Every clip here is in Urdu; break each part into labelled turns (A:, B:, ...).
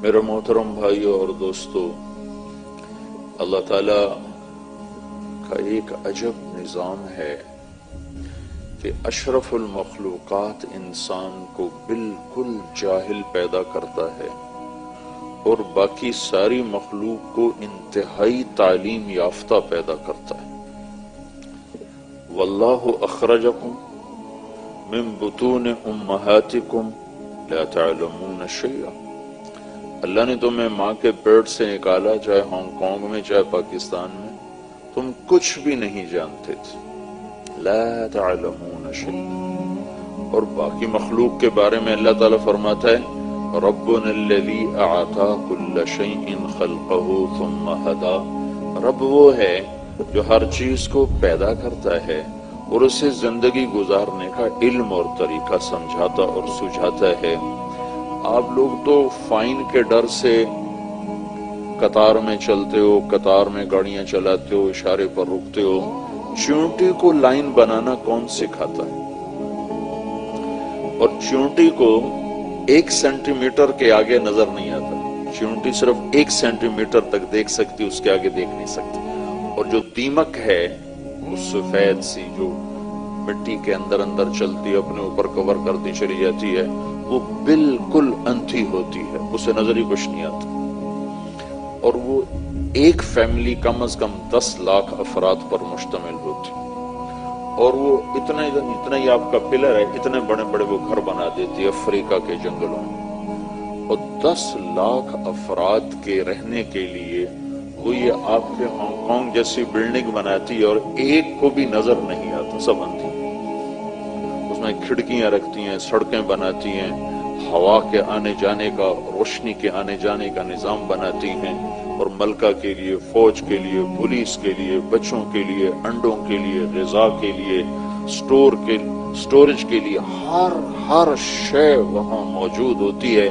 A: میرے محترم بھائیوں اور دوستو، اللہ تعالیٰ کا ایک عجب نظام ہے کہ اشرف المخلوقات انسان کو بالکل جاہل پیدا کرتا ہے اور باقی ساری مخلوق کو انتہائی تعلیم یافتہ پیدا کرتا ہے۔ واللہ اخرجکم من بطون امہاتکم لا تعلمون شیئا، اللہ نے تمہیں ماں کے پیٹ سے نکالا، چاہے ہانگ کانگ میں چاہے پاکستان میں، تم کچھ بھی نہیں جانتے تھے، لا تعلمون شیئا۔ اور باقی مخلوق کے بارے میں اللہ تعالیٰ فرماتا ہے ربنا الذی اعطی کل شیء خلقہ ثم ہدی، رب وہ ہے جو ہر چیز کو پیدا کرتا ہے اور اسے زندگی گزارنے کا علم اور طریقہ سمجھاتا اور سجھاتا ہے۔ آپ لوگ تو فائن کے ڈر سے قطار میں چلتے ہو، قطار میں گاڑیاں چلاتے ہو، اشارے پر رکتے ہو، چونٹی کو لائن بنانا کون سکھاتا ہے؟ اور چونٹی کو 1 سینٹی میٹر کے آگے نظر نہیں آتا، چونٹی صرف 1 سینٹی میٹر تک دیکھ سکتی، اس کے آگے دیکھ نہیں سکتی۔ اور جو دیمک ہے وہ سفید سی جو مٹی کے اندر اندر چلتی ہے، اپنے اوپر کور کرتی چلی جاتی ہے، وہ بالکل اندھی ہوتی ہے، اسے نظر ہی کچھ نہیں آتا، اور وہ ایک فیملی کم از کم 10 لاکھ افراد پر مشتمل ہوتی، اور وہ اتنا ہی آپ کا پلر ہے، اتنے بڑے بڑے وہ گھر بنا دیتی ہے افریقہ کے جنگلوں میں، اور 10 لاکھ افراد کے رہنے کے لیے وہ یہ آپ کے ہانگ کانگ جیسی بلڈنگ بناتی ہے، اور ایک کو بھی نظر نہیں آتا، سب اندھی، اس میں کھڑکیاں رکھتی ہیں، سڑکیں بناتی ہیں، ہوا کے آنے جانے کا، روشنی کے آنے جانے کا نظام بناتی ہیں، اور ملکہ کے لیے، فوج کے لیے، پولیس کے لیے، بچوں کے لیے، انڈوں کے لیے، غذا کے لیے، سٹوریج کے لیے ہر شے وہاں موجود ہوتی ہے،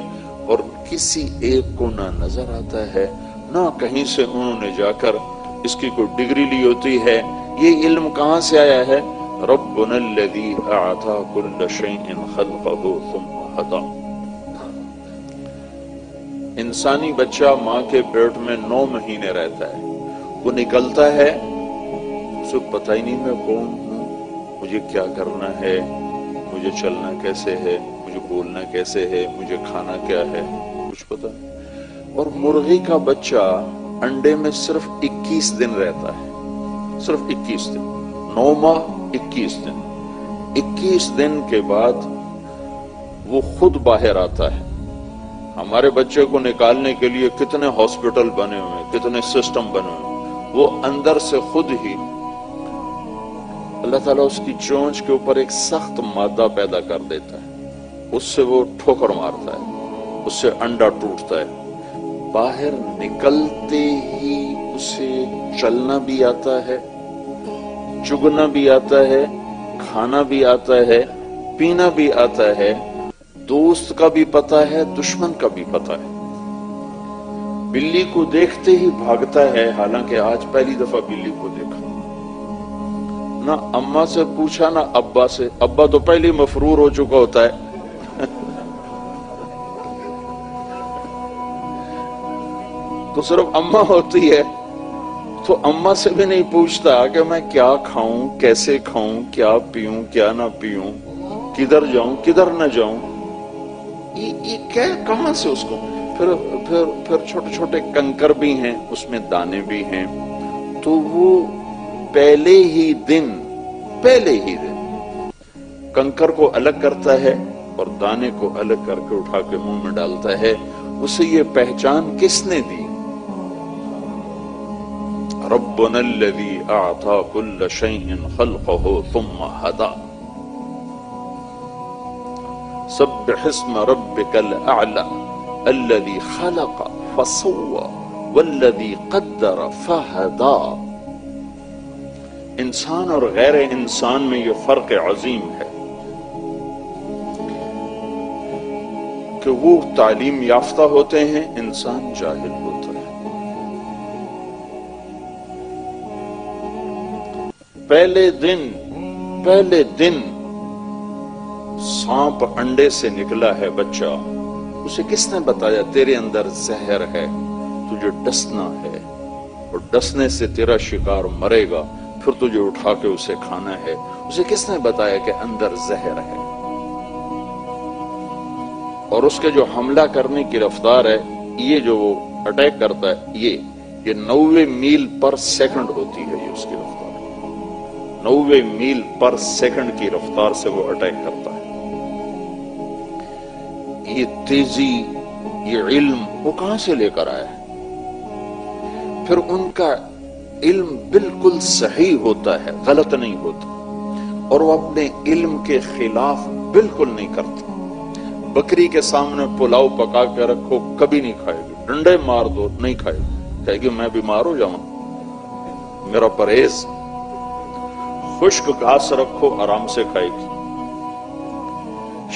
A: اور کسی ایک کو نہ نظر آتا ہے، نہ کہیں سے انہوں نے جا کر اس کی کوئی ڈگری لی ہوتی ہے۔ یہ علم کہاں سے آیا ہے؟ ربنا الذی اعطی کل شیء خلقہ ثم ہدی۔ انسانی بچہ ماں کے پیٹ میں 9 مہینے رہتا ہے، وہ نکلتا ہے، اسے پتہ ہی نہیں میں کون ہوں، مجھے کیا کرنا ہے، مجھے چلنا کیسے ہے، مجھے بولنا کیسے ہے، مجھے کھانا کیا ہے، کچھ پتہ نہیں۔ اور مرغی کا بچہ انڈے میں صرف 21 دن رہتا ہے، صرف 21 دن، 9 ماہ 21 دن، 21 دن کے بعد وہ خود باہر آتا ہے۔ ہمارے بچے کو نکالنے کے لیے کتنے ہاسپٹل بنے ہوئے ہیں، کتنے سسٹم بنے ہوئے ہیں، وہ اندر سے خود ہی اللہ تعالیٰ اس کی چونچ کے اوپر ایک سخت مادہ پیدا کر دیتا ہے، اس سے وہ ٹھوکر مارتا ہے، اس سے انڈا ٹوٹتا ہے، باہر نکلتے ہی اسے چلنا بھی آتا ہے، چگنا بھی آتا ہے، کھانا بھی آتا ہے، پینا بھی آتا ہے، دوست کا بھی پتہ ہے، دشمن کا بھی پتہ ہے، بلی کو دیکھتے ہی بھاگتا ہے، حالانکہ آج پہلی دفعہ بلی کو دیکھا، نہ اماں سے پوچھا نہ ابا سے، ابا تو پہلی مفرور ہو چکا ہوتا ہے، تو صرف اماں ہوتی ہے، تو اماں سے بھی نہیں پوچھتا کہ میں کیا کھاؤں، کیسے کھاؤں، کیا پیوں، کیا نہ پیوں، کدھر جاؤں، کدھر نہ جاؤں، یہ کیا، کہاں سے اس کو، پھر چھوٹے چھوٹے کنکر بھی ہیں، اس میں دانے بھی ہیں، تو وہ پہلے ہی دن کنکر کو الگ کرتا ہے اور دانے کو الگ کر کے اٹھا کے منہ میں ڈالتا ہے۔ اسے یہ پہچان کس نے دی؟ ربنا الذی اعطی کل شیء خلقہ ثم ہدی، سبح اسم ربک الاعلی الذی خلق فسوی والذی قدر فہدی۔ انسان اور غیر انسان میں یہ فرق عظیم ہے کہ وہ تعلیم یافتہ ہوتے ہیں، انسان جاہل ہوتا ہے۔ پہلے دن سانپ انڈے سے نکلا ہے بچہ، اسے کس نے بتایا تیرے اندر زہر ہے، تجھے ڈسنا ہے، اور ڈسنے سے تیرا شکار مرے گا، پھر تجھے اٹھا کے اسے کھانا ہے؟ اسے کس نے بتایا کہ اندر زہر ہے؟ اور اس کے جو حملہ کرنے کی رفتار ہے، یہ جو وہ اٹیک کرتا ہے، یہ 90 میل پر سیکنڈ ہوتی ہے، یہ اس کی رفتار 90 میل پر سیکنڈ کی رفتار سے وہ اٹیک کرتا ہے۔ یہ تیزی، یہ علم وہ کہاں سے لے کر آیا ہے؟ پھر ان کا علم بالکل صحیح ہوتا ہے، غلط نہیں ہوتا، اور وہ اپنے علم کے خلاف بالکل نہیں کرتے۔ بکری کے سامنے پلاؤ پکا کے رکھو، کبھی نہیں کھائے گی، ڈنڈے مار دو نہیں کھائے گی، کہے گی میں بیمار ہو جاؤں، میرا پرہیز۔ خشک گھاس رکھو، آرام سے کھائے گی۔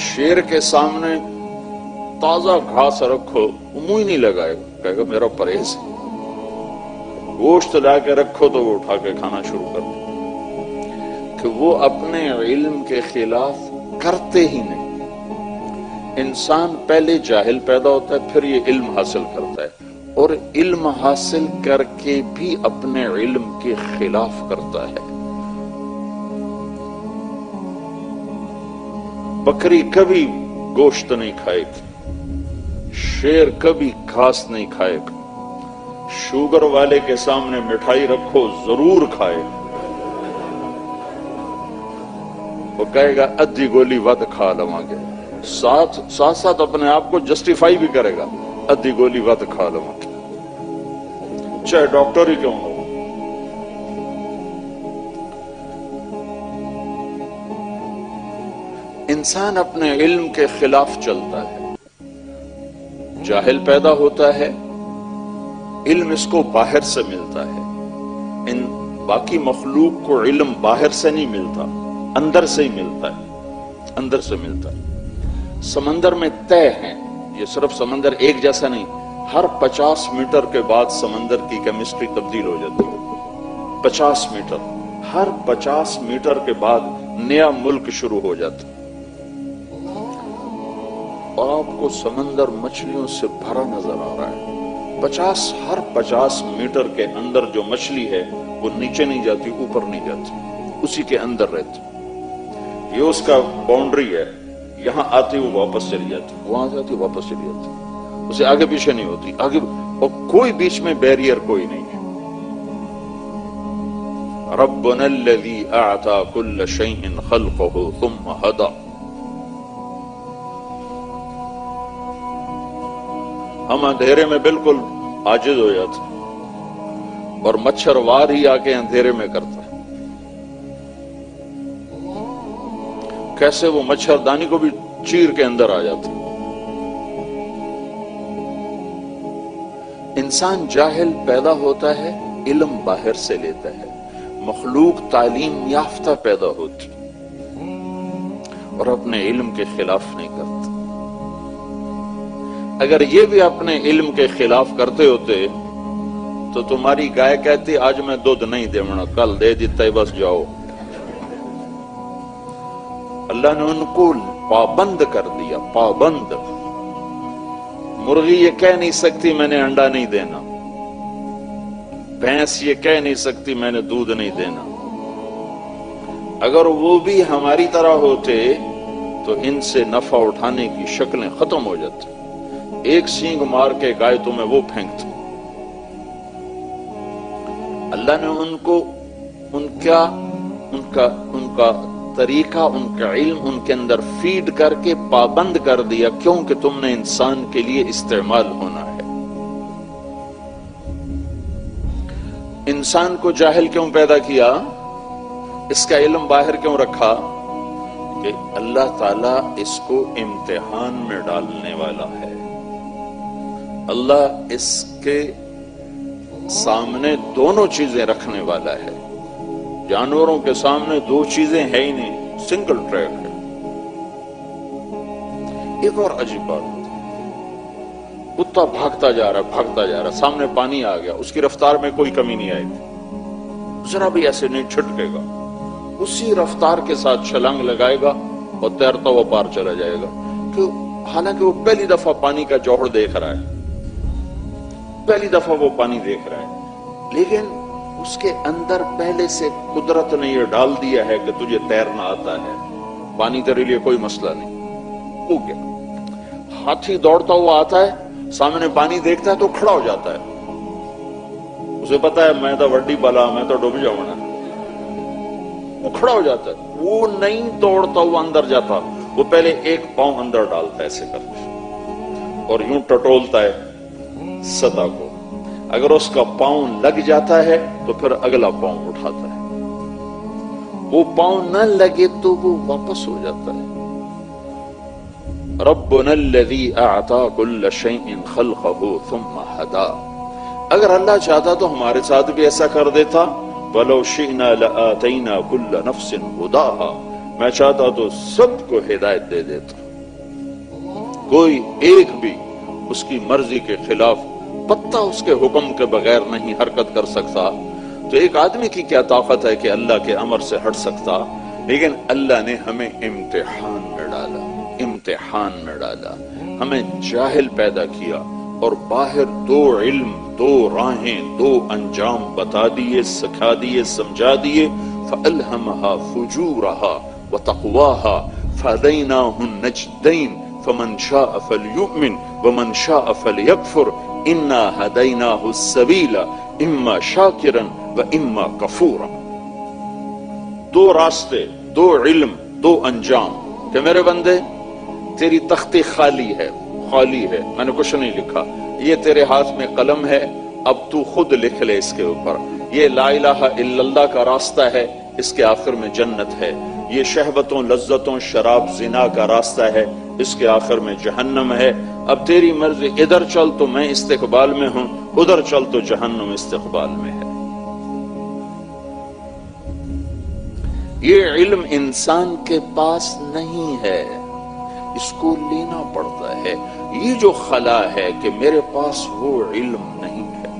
A: شیر کے سامنے تازہ گھاس رکھو، منہ ہی نہیں لگائے گا، کہے گا میرا پرہیز۔ گوشت لا کے رکھو تو وہ اٹھا کے کھانا شروع کر دے، کہ وہ اپنے علم کے خلاف کرتے ہی نہیں۔ انسان پہلے جاہل پیدا ہوتا ہے، پھر یہ علم حاصل کرتا ہے، اور علم حاصل کر کے بھی اپنے علم کے خلاف کرتا ہے۔ بکری کبھی گوشت نہیں کھائے گی، شیر کبھی گھاس نہیں کھائے گا، شوگر والے کے سامنے مٹھائی رکھو ضرور کھائے، وہ کہے گا ادھی گولی ود کھا لواں گے، ساتھ ساتھ اپنے آپ کو جسٹیفائی بھی کرے گا، ادھی گولی ود کھا لواں گے، چاہے ڈاکٹر ہی کیوں ہو۔ انسان اپنے علم کے خلاف چلتا ہے، جاہل پیدا ہوتا ہے، علم اس کو باہر سے ملتا ہے۔ ان باقی مخلوق کو علم باہر سے نہیں ملتا، اندر سے ہی ملتا ہے، اندر سے ملتا ہے۔ سمندر میں طے ہیں، یہ صرف سمندر ایک جیسا نہیں، ہر 50 میٹر کے بعد سمندر کی کیمسٹری تبدیل ہو جاتی ہے۔ 50 میٹر، ہر 50 میٹر کے بعد نیا ملک شروع ہو جاتا ہے۔ آپ کو سمندر مچھلیوں سے بھرا نظر آ رہا ہے، ہر 50 میٹر کے اندر جو مچھلی ہے وہ نیچے نہیں جاتی، اوپر نہیں جاتی، اسی کے اندر رہتی، یہ اس کا باؤنڈری ہے، یہاں آتی وہ واپس چلی جاتی، وہاں سے آتی واپس چلی جاتی، اسے آگے پیچھے نہیں ہوتی، آگے، اور کوئی بیچ میں بیریئر کوئی نہیں ہے۔ ربنا الذی اعطى كل شيء خلقه ثم هدى۔ ہم اندھیرے میں بالکل عاجز ہو جاتے، اور مچھر وار ہی آ کے اندھیرے میں کرتا ہے۔ کیسے وہ مچھردانی کو بھی چیر کے اندر آ جاتا۔ انسان جاہل پیدا ہوتا ہے، علم باہر سے لیتا ہے، مخلوق تعلیم یافتہ پیدا ہوتی اور اپنے علم کے خلاف نہیں کرتا۔ اگر یہ بھی اپنے علم کے خلاف کرتے ہوتے تو تمہاری گائے کہتی آج میں دودھ نہیں دیونا، کل دے دیتا ہے، بس جاؤ۔ اللہ نے ان کو پابند کر دیا، پابند۔ مرغی یہ کہہ نہیں سکتی میں نے انڈا نہیں دینا، بھینس یہ کہہ نہیں سکتی میں نے دودھ نہیں دینا۔ اگر وہ بھی ہماری طرح ہوتے تو ان سے نفع اٹھانے کی شکلیں ختم ہو جاتی، ایک سینگ مار کے گائے تمہیں وہ پھینکتی۔ اللہ نے ان کو ان کا طریقہ، ان کا علم ان کے اندر فیڈ کر کے پابند کر دیا، کیونکہ تم نے انسان کے لیے استعمال ہونا ہے۔ انسان کو جاہل کیوں پیدا کیا؟ اس کا علم باہر کیوں رکھا؟ کہ اللہ تعالیٰ اس کو امتحان میں ڈالنے والا ہے۔ اللہ اس کے سامنے دونوں چیزیں رکھنے والا ہے۔ جانوروں کے سامنے دو چیزیں ہے ہی نہیں، سنگل ٹریک ہے۔ ایک اور عجیب بات، کتا بھاگتا جا رہا، سامنے پانی آ گیا، اس کی رفتار میں کوئی کمی نہیں آئے گی، ذرا بھی ایسے نہیں چھٹکے گا، اسی رفتار کے ساتھ چھلانگ لگائے گا اور تیرتا ہوا پار چلا جائے گا، کہ حالانکہ وہ پہلی دفعہ پانی کا جوہر دیکھ رہا ہے، پہلی دفعہ وہ پانی دیکھ رہا ہے، لیکن اس کے اندر پہلے سے قدرت نے یہ ڈال دیا ہے کہ تجھے تیرنا آتا ہے، پانی تیرے لیے کوئی مسئلہ نہیں، ہو گیا۔ ہاتھی دوڑتا ہوا آتا ہے، سامنے پانی دیکھتا ہے تو کھڑا ہو جاتا ہے، اسے پتا ہے میں تو وڈی بالا، میں تو ڈوب جاؤں گا، وہ کھڑا ہو جاتا ہے، وہ نہیں دوڑتا ہوا اندر جاتا، وہ پہلے ایک پاؤں اندر ڈالتا ہے ایسے کر کے اور یوں ٹٹولتا ہے سطح کو، اگر اس کا پاؤں لگ جاتا ہے تو پھر اگلا پاؤں اٹھاتا ہے، وہ پاؤں نہ لگے تو وہ واپس ہو جاتا ہے۔ ربنا الذی اعطى كل شیء خلقه ثم ہدى، اگر اللہ چاہتا تو ہمارے ساتھ بھی ایسا کر دیتا، وَلَوْ شِئْنَا لَآتَيْنَا كُلَّ نَفْسٍ هُدَاهَا، میں چاہتا تو سب کو ہدایت دے دیتا، کوئی ایک بھی اس کی مرضی کے خلاف پتہ اس کے حکم کے بغیر نہیں حرکت کر سکتا، تو ایک آدمی کی کیا طاقت ہے کہ اللہ کے امر سے ہٹ سکتا؟ لیکن اللہ نے ہمیں امتحان میں ڈالا، امتحان میں ڈالا، ہمیں جاہل پیدا کیا اور باہر دو علم، دو راہیں، دو انجام بتا دیے، سکھا دیے، سمجھا دیے، فَأَلْهَمَهَا فُجُورَهَا وَتَقْوَاهَا فَهَدَيْنَاهُ النَّجْدَيْنِ فَمَنْ شَاءَ فَلْيُؤْمِنْ وَمَنْ شَاءَ فَلْيَكْفُرْ إِنَّا هَدَيْنَاهُ السَّبِيلَ إِمَّا شَاكِرًا وَإِمَّا كَفُورًا، دو راستے، دو علم، دو انجام، کہ میرے بندے تیری تختی خالی ہے، خالی ہے، میں نے کچھ نہیں لکھا، یہ تیرے ہاتھ میں قلم ہے، اب تو خود لکھ لے اس کے اوپر، یہ لا الہ الا اللہ کا راستہ ہے، اس کے آخر میں جنت ہے، یہ شہوتوں، لذتوں، شراب، زنا کا راستہ ہے، اس کے آخر میں جہنم ہے، اب تیری مرضی، ادھر چل تو میں استقبال میں ہوں، ادھر چل تو جہنم استقبال میں ہے۔ یہ علم انسان کے پاس نہیں ہے، اس کو لینا پڑتا ہے۔ یہ جو خلا ہے کہ میرے پاس وہ علم نہیں ہے،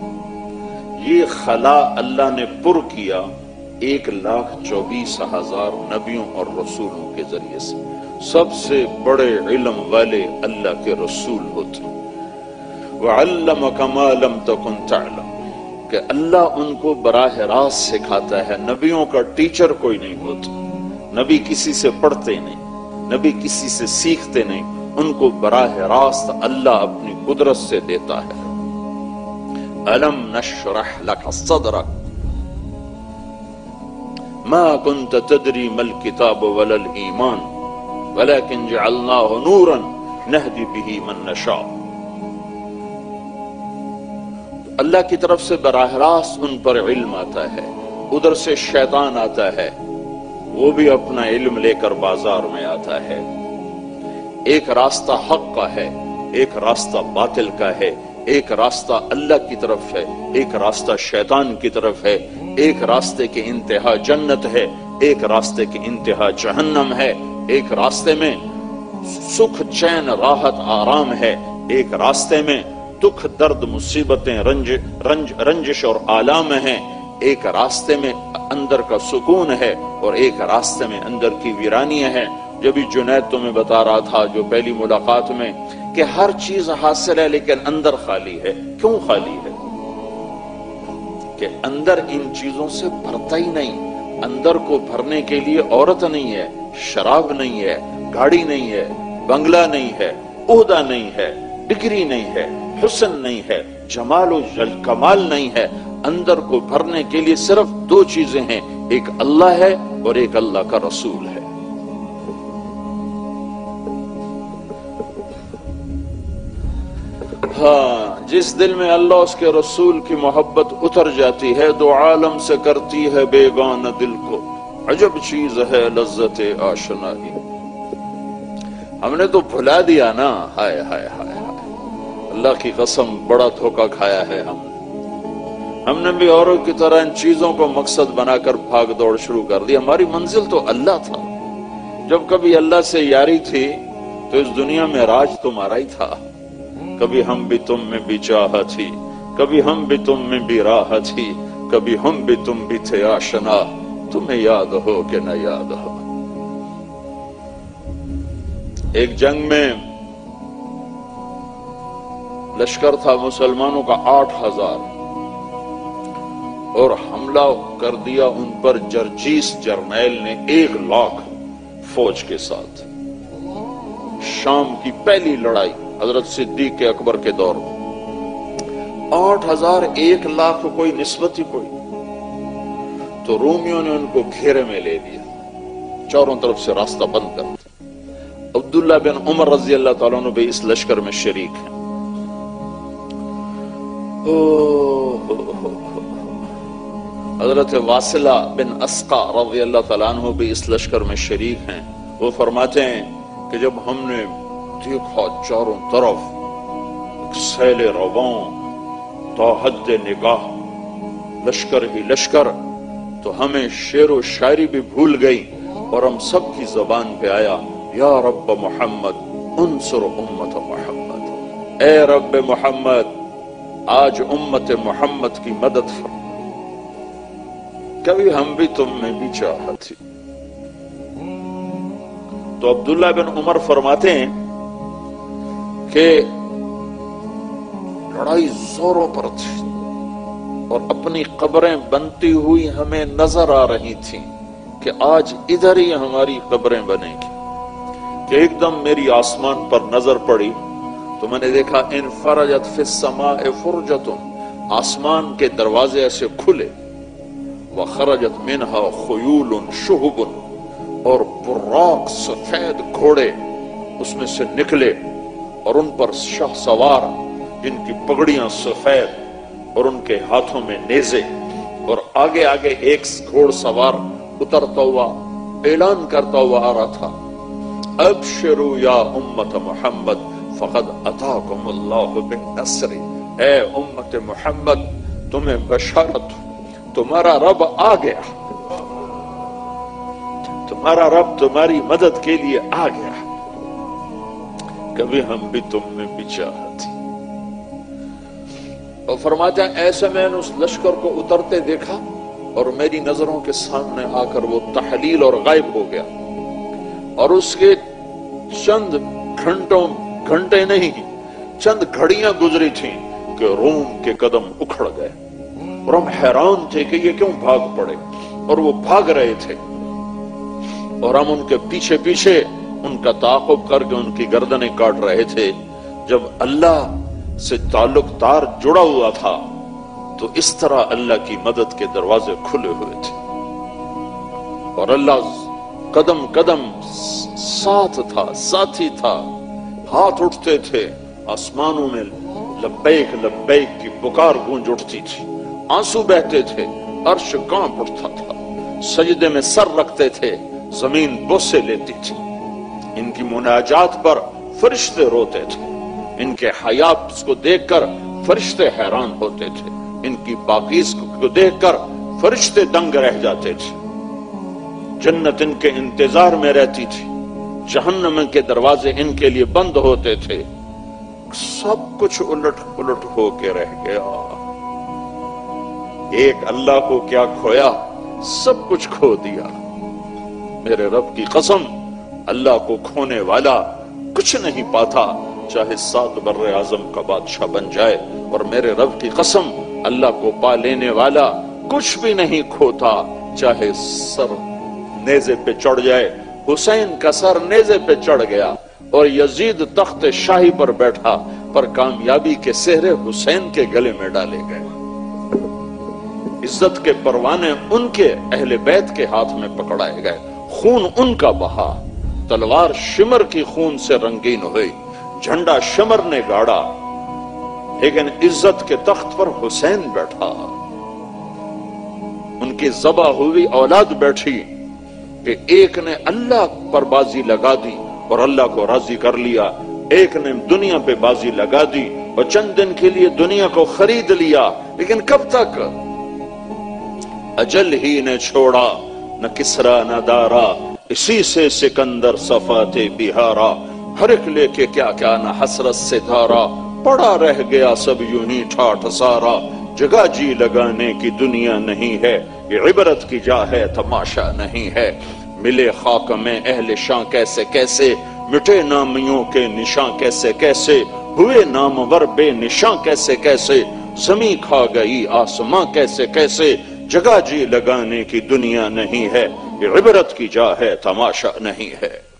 A: یہ خلا اللہ نے پر کیا 1,24,000 نبیوں اور رسولوں کے ذریعے سے، سب سے بڑے علم والے اللہ کے رسول ہوتے، وَعَلَّمَكَ مَا لَمْ تَكُنْ تَعْلَمُ، کہ اللہ ان کو براہ راست سکھاتا ہے، نبیوں کا ٹیچر کوئی نہیں ہوتا، نبی کسی سے پڑھتے نہیں، نبی کسی سے سیکھتے نہیں، ان کو براہ راست اللہ اپنی قدرت سے دیتا ہے۔ أَلَمْ نَشْرَحْ لَكَ صَدْرَكَ مَا كُنْتَ تَدْرِي مَا الْكِتَابُ وَلَا الْإِيمَانُ وَلَكِنْ جَعَلْنَاهُ نُورًا نَهْدِي بِهِ مَن نَّشَاءُ، اللہ کی طرف سے براہ راست ان پر علم آتا ہے، ادھر سے شیطان آتا ہے، وہ بھی اپنا علم لے کر بازار میں آتا ہے، ایک راستہ حق کا ہے، ایک راستہ باطل کا ہے، ایک راستہ اللہ کی طرف ہے، ایک راستہ شیطان کی طرف ہے، ایک راستے کی انتہا جنت ہے، ایک راستے کی انتہا جہنم ہے، ایک راستے میں سکھ، چین، راحت، آرام ہے، ایک راستے میں دکھ، درد، مصیبتیں، رنجش اور آلام ہیں، ایک راستے میں اندر کا سکون ہے اور ایک راستے میں اندر کی ویرانیاں ہیں۔ جب جنید تمہیں بتا رہا تھا جو پہلی ملاقات میں کہ ہر چیز حاصل ہے لیکن اندر خالی ہے، کیوں خالی ہے؟ کہ اندر ان چیزوں سے بھرتا ہی نہیں، اندر کو بھرنے کے لیے عورت نہیں ہے، شراب نہیں ہے، گاڑی نہیں ہے، بنگلہ نہیں ہے، عہدہ نہیں ہے، ڈگری نہیں ہے، حسن نہیں ہے، جمال و کمال نہیں ہے، اندر کو بھرنے کے لیے صرف دو چیزیں ہیں، ایک اللہ ہے اور ایک اللہ کا رسول ہے۔ ہاں، جس دل میں اللہ اس کے رسول کی محبت اتر جاتی ہے، دو عالم سے کرتی ہے بیگانہ دل کو، عجب چیز ہے لذت آشنائی۔ ہم نے تو بھلا دیا نا، ہائے ہائے ہائے ہائے، اللہ کی قسم بڑا دھوکہ کھایا ہے ہم نے بھی اوروں کی طرح ان چیزوں کو مقصد بنا کر بھاگ دوڑ شروع کر دی۔ ہماری منزل تو اللہ تھا، جب کبھی اللہ سے یاری تھی تو اس دنیا میں راج تمہارا ہی تھا، کبھی ہم بھی تم میں بھی چاہا تھی، کبھی ہم بھی تم میں بھی راہ تھی، کبھی ہم بھی تم بھی تھے آشنا، تمہیں یاد ہو کہ نہ یاد ہو۔ ایک جنگ میں لشکر تھا مسلمانوں کا 8000 اور حملہ کر دیا ان پر جرجیس جرنیل نے 1,00,000 فوج کے ساتھ. شام کی پہلی لڑائی حضرت صدیق اکبر کے دور میں. 8000 1,00,000 کو کوئی نسبت ہی کوئی. تو رومیوں نے ان کو گھیرے میں لے لیا, چاروں طرف سے راستہ بند کر دیا. عبداللہ بن عمر رضی اللہ تعالیٰ عنہ بھی اس لشکر میں شریک ہیں. حضرت واصلہ بن اسقا رضی اللہ تعالیٰ عنہ بھی اس لشکر میں شریک ہیں. وہ فرماتے ہیں کہ جب ہم نے دیکھا چاروں طرف سیل رواں تا حد نگاہ لشکر ہی لشکر, تو ہمیں شعر و شاعری بھی بھول گئی اور ہم سب کی زبان پہ آیا یا رب محمد انصر امت محمد. اے رب محمد آج امت محمد کی مدد فرما. کبھی ہم بھی تم میں بھی چاہت تھی. تو عبداللہ بن عمر فرماتے ہیں کہ لڑائی زوروں پر تھی اور اپنی قبریں بنتی ہوئی ہمیں نظر آ رہی تھیں کہ آج ادھر ہی ہماری قبریں بنیں گی. کہ ایک دم میری آسمان پر نظر پڑی تو میں نے دیکھا انفرجت فی السماء فرجۃ, آسمان کے دروازے ایسے کھلے, وخرجت منها خیول شہب, اور براق سفید گھوڑے اس میں سے نکلے اور ان پر شاہ سوار جن کی پگڑیاں سفید اور ان کے ہاتھوں میں نیزے, اور آگے آگے ایک گھوڑ سوار اترتا ہوا اعلان کرتا ہوا آ رہا تھا ابشروا یا امت محمد فقد اتاکم اللہ بالنصر. اے امت محمد تمہیں بشارت, تمہارا رب آ گیا, تمہارا رب تمہاری مدد کے لیے آ گیا. کبھی ہم بھی تم میں بھی چاہتی. اور فرماتا ہے ایسے میں نے اس لشکر کو اترتے دیکھا اور میری نظروں کے سامنے آ کر وہ تحلیل اور غائب ہو گیا, اور اس کے چند گھنٹے نہیں چند گھڑیاں گزری تھیں کہ روم کے قدم اکھڑ گئے اور ہم حیران تھے کہ یہ کیوں بھاگ پڑے, اور وہ بھاگ رہے تھے اور ہم ان کے پیچھے پیچھے ان کا تعاقب کر کے ان کی گردنیں کاٹ رہے تھے. جب اللہ سے تعلق تار جڑا ہوا تھا تو اس طرح اللہ کی مدد کے دروازے کھلے ہوئے تھے اور اللہ قدم قدم ساتھ تھا, ساتھی تھا. ہاتھ اٹھتے تھے, آسمانوں میں لبیک لبیک کی پکار گونج اٹھتی تھی, آنسو بہتے تھے, عرش کانپ اٹھتا تھا, سجدے میں سر رکھتے تھے, زمین بوسے لیتی تھی. ان کی مناجات پر فرشتے روتے تھے, ان کے حیات کو دیکھ کر فرشتے حیران ہوتے تھے, ان کی پاکیز کو دیکھ کر فرشتے دنگ رہ جاتے تھے. جنت ان کے انتظار میں رہتی تھی, جہنم کے دروازے ان کے لیے بند ہوتے تھے. سب کچھ الٹ پلٹ ہو کے رہ گیا. ایک اللہ کو کیا کھویا, سب کچھ کھو دیا. میرے رب کی قسم اللہ کو کھونے والا کچھ نہیں پاتا, چاہے 7 بر اعظم کا بادشاہ بن جائے. اور میرے رب کی قسم اللہ کو پا لینے والا کچھ بھی نہیں کھوتا, چاہے سر نیزے پہ چڑھ جائے. حسین کا سر نیزے پہ چڑھ گیا اور یزید تخت شاہی پر بیٹھا, پر کامیابی کے سہرے حسین کے گلے میں ڈالے گئے. عزت کے پروانے ان کے اہل بیت کے ہاتھ میں پکڑائے گئے, خون ان کا بہا, تلوار شمر کی خون سے رنگین ہوئی, جھنڈا شمر نے گاڑا, لیکن عزت کے تخت پر حسین بیٹھا. ان کی ذبح ہوئی اولاد بیٹھی کہ ایک نے اللہ پر بازی لگا دی اور اللہ کو راضی کر لیا, ایک نے دنیا پہ بازی لگا دی اور چند دن کے لیے دنیا کو خرید لیا. لیکن کب تک؟ اجل ہی نے چھوڑا نہ کسرا نہ دارا, اسی سے سکندر صفات بہارا. ہر ایک لے کے کیا کیا نہ حسرت سے دھارا, پڑا رہ گیا سب یوں ہی ٹھاٹھ سارا. جگہ جی لگانے کی دنیا نہیں ہے, یہ عبرت کی جا ہے تماشا نہیں ہے. ملے خاک میں اہل شاں کیسے کیسے, مٹے نامیوں کے نشاں کیسے کیسے. ہوئے نامور بے نشاں کیسے کیسے، زمین کھا گئی آسماں کیسے کیسے، جگہ جی لگانے کی دنیا نہیں ہے، یہ عبرت کی جا ہے تماشا نہیں ہے۔